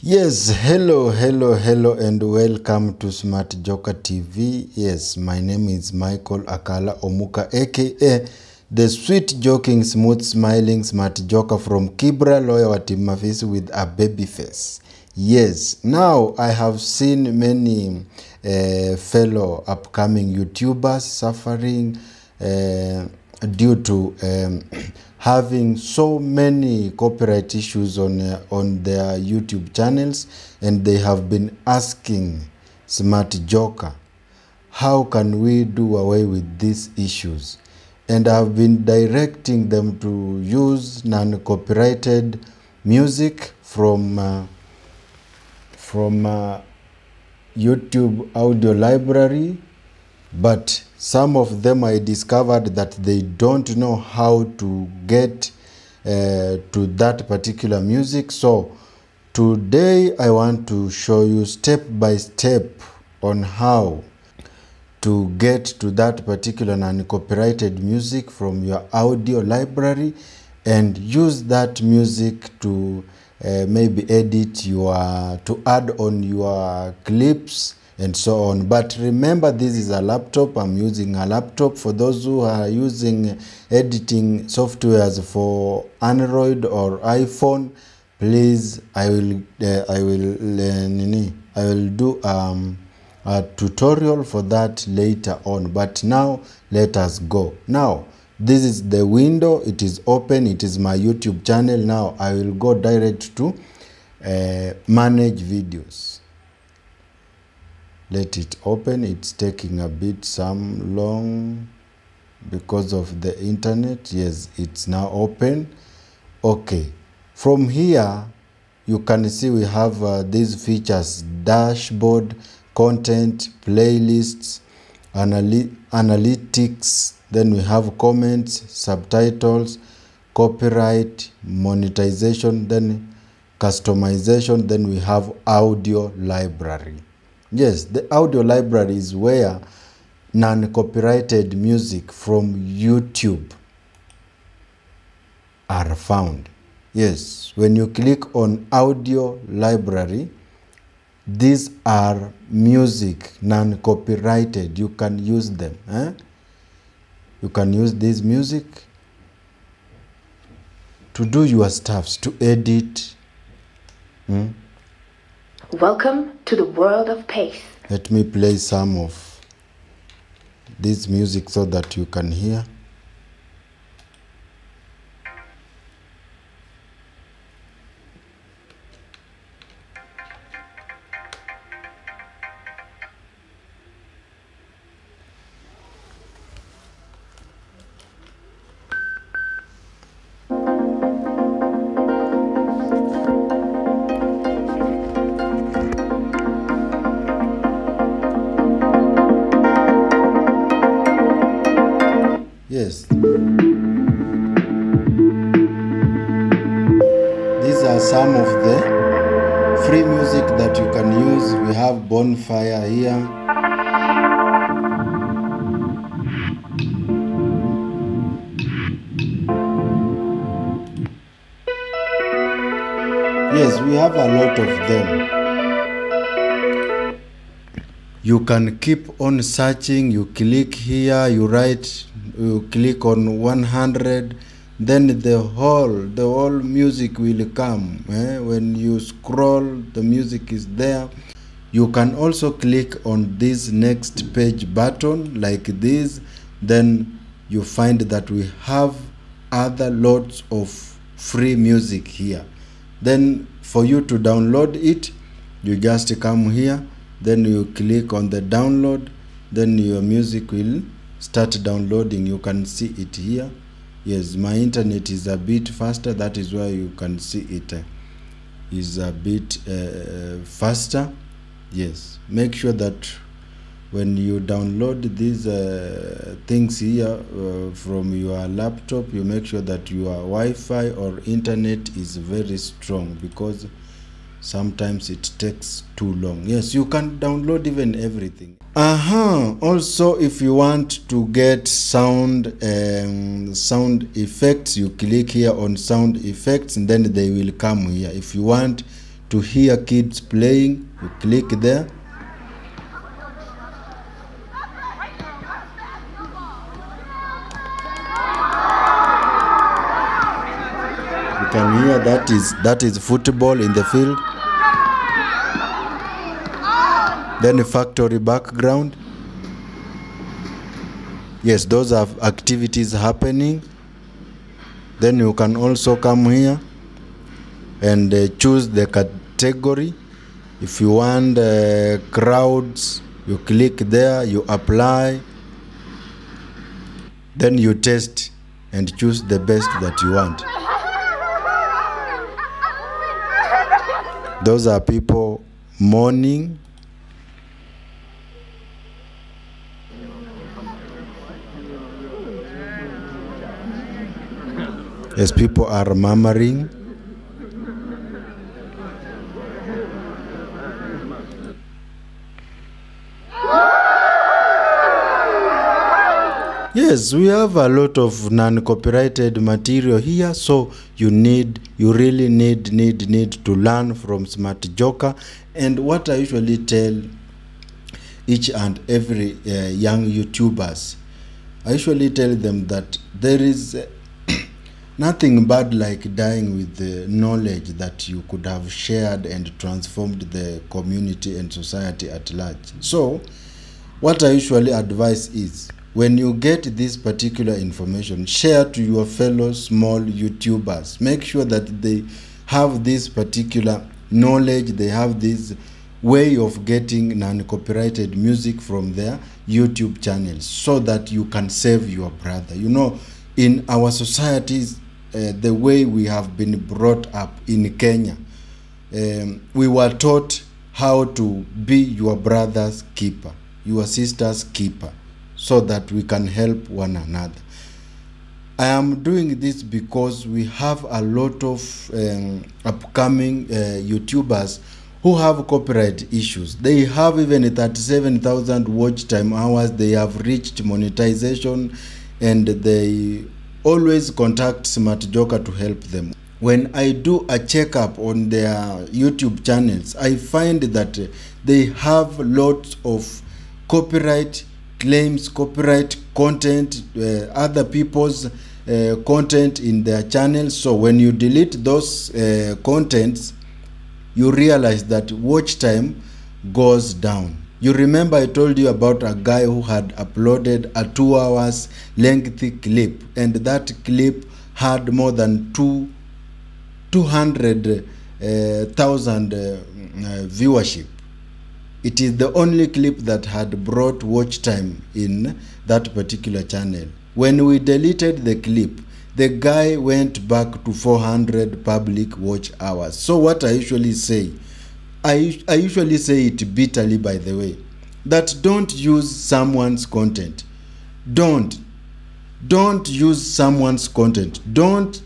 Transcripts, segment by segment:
Yes, hello, and welcome to Smart Joker TV. Yes, my name is Michael Akala Omuka, aka the sweet joking, smooth smiling Smart Joker from Kibra, Lawyer Watimafis with a baby face. Yes, now I have seen many fellow upcoming YouTubers suffering due to having so many copyright issues on their YouTube channels, and they have been asking Smart Joker, how can we do away with these issues? And I've been directing them to use non-copyrighted music from YouTube audio library, but some of them I discovered that they don't know how to get to that particular music. So today I want to show you step by step on how to get to that particular non-copyrighted music from your audio library and use that music to maybe edit to add on your clips and so on. But remember, this is a laptop. I'm using a laptop. For those who are using editing softwares for Android or iPhone, please, I will do a tutorial for that later on. But now let us go. Now this is the window, it is open, it is my YouTube channel. Now I will go direct to manage videos. Let it open. It's taking a bit some long because of the internet. Yes, it's now open. Okay, from here you can see we have these features: dashboard, content, playlists, analytics, then we have comments, subtitles, copyright, monetization, then customization, then we have audio library. Yes, the audio library is where non-copyrighted music from YouTube are found. Yes, when you click on audio library, these are music non-copyrighted. You can use them. You can use this music to do your stuffs, to edit. Welcome to the world of pace. Let me play some of this music so that you can hear. Yes. These are some of the free music that you can use. We have Bonfire here. Yes, we have a lot of them. You can keep on searching. You click here, you click on 100, then the whole music will come. When you scroll, the music is there. You can also click on this next page button like this, then you find that we have other lots of free music here. Then for you to download it, you just come here, then you click on the download, then your music will start downloading. You can see it here. Yes, my internet is a bit faster, that is why you can see it is a bit faster. Yes, make sure that when you download these things here from your laptop, you make sure that your Wi-Fi or internet is very strong, because sometimes it takes too long. Yes, you can download even everything. Also, if you want to get sound effects, you click here on sound effects, and then they will come here. If you want to hear kids playing, you click there. You can hear that is football in the field. Then a factory background. Yes, those are activities happening. Then you can also come here and choose the category. If you want crowds, you click there, you apply. Then you test and choose the best that you want. Those are people mourning. Yes, people are murmuring. Yes, we have a lot of non-copyrighted material here, so you really need to learn from Smart Joker. And what I usually tell each and every young YouTubers, I usually tell them that there is nothing bad like dying with the knowledge that you could have shared and transformed the community and society at large. So, what I usually advise is, when you get this particular information, share to your fellow small YouTubers. Make sure that they have this particular knowledge, they have this way of getting non-copyrighted music from their YouTube channels, so that you can save your brother. You know, in our societies, the way we have been brought up in Kenya, we were taught how to be your brother's keeper, your sister's keeper, so that we can help one another. I am doing this because we have a lot of upcoming YouTubers who have copyright issues. They have even 37,000 watch time hours. They have reached monetization, and they always contact Smart Joker to help them. When I do a checkup on their YouTube channels, I find that they have lots of copyright claims, copyright content, other people's content in their channels. So when you delete those contents, you realize that watch time goes down. You remember I told you about a guy who had uploaded a 2 hours lengthy clip, and that clip had more than 200,000 viewership. It is the only clip that had brought watch time in that particular channel. When we deleted the clip, the guy went back to 400 public watch hours. So what I usually say, I usually say it bitterly, by the way, that don't use someone's content. Don't use someone's content. Don't.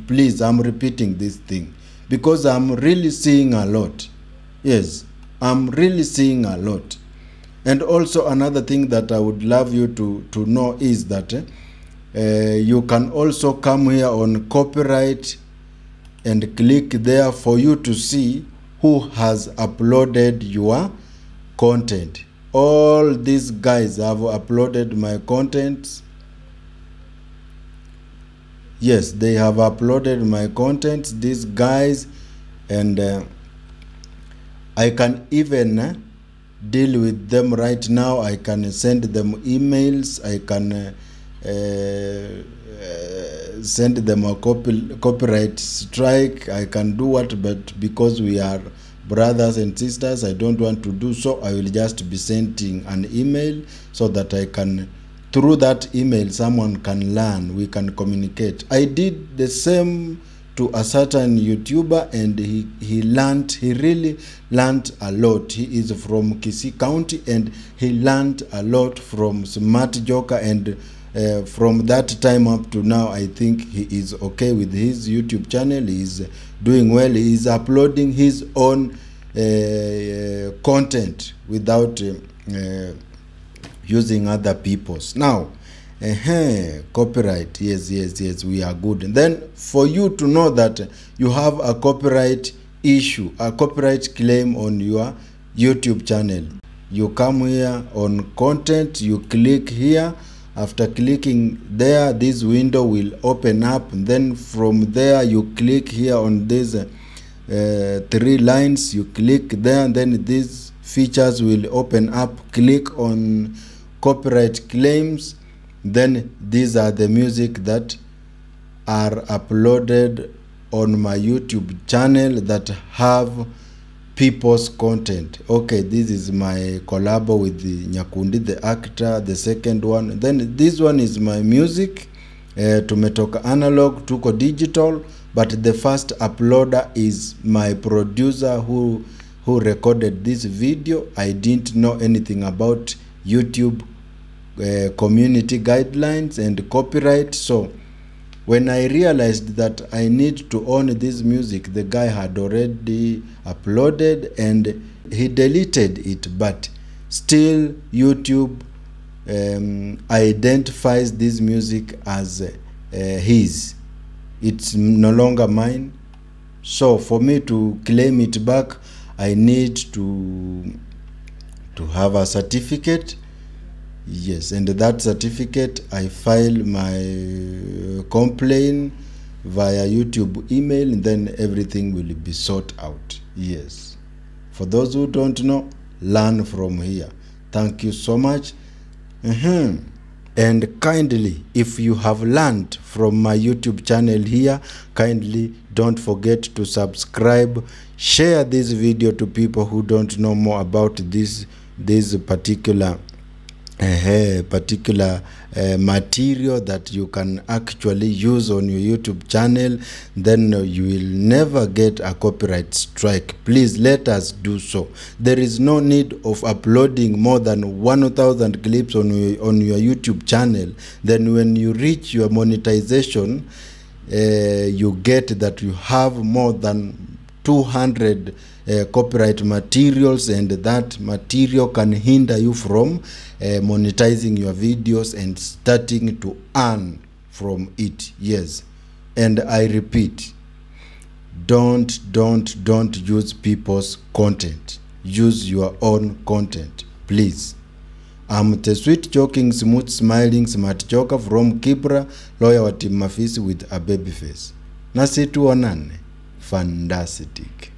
Please, I'm repeating this thing because I'm really seeing a lot. Yes, I'm really seeing a lot. And also another thing that I would love you to know is that you can also come here on copyright and click there for you to see who has uploaded your content. All these guys have uploaded my content. Yes, they have uploaded my content, these guys, and I can even deal with them right now. I can send them emails. I can send them a copyright strike. I can do what, but because we are brothers and sisters, I don't want to do so. I will just be sending an email so that I can, through that email, someone can learn, we can communicate. I did the same to a certain YouTuber, and he really learned a lot. He is from Kisii County, and he learned a lot from Smart Joker, and from that time up to now, I think he is okay with his YouTube channel. He is doing well. He is uploading his own content without using other people's. Now, copyright, yes, we are good. And then for you to know that you have a copyright issue a copyright claim on your YouTube channel. You come here on content, you click here. After clicking there, this window will open up. Then from there, you click here on these 3 lines. You click there, and then these features will open up. Click on copyright claims. Then these are the music that are uploaded on my YouTube channel that have people's content. Okay, this is my collabo with the Nyakundi, the actor, the second one. Then this one is my music. Tumetoka analog, tuko digital, but the first uploader is my producer who recorded this video. I didn't know anything about YouTube community guidelines and copyright, so when I realized that I need to own this music, the guy had already uploaded and he deleted it, but still YouTube identifies this music as his. It's no longer mine. So for me to claim it back, I need to have a certificate. Yes, and that certificate, I file my complaint via YouTube email, and then everything will be sought out. Yes. For those who don't know, learn from here. Thank you so much. And kindly, if you have learned from my YouTube channel here, kindly don't forget to subscribe. Share this video to people who don't know more about this particular material that you can actually use on your YouTube channel. Then you will never get a copyright strike. Please let us do so. There is no need of uploading more than 1,000 clips on your YouTube channel. Then when you reach your monetization, you get that you have more than 200 copyright materials, and that material can hinder you from monetizing your videos and starting to earn from it. Yes, and I repeat, don't use people's content. Use your own content, please. I'm the sweet, joking, smooth, smiling, smart joker from Kibra, lawyer wa Team Mafisi with a baby face. Nasi tuonane. Fantastic.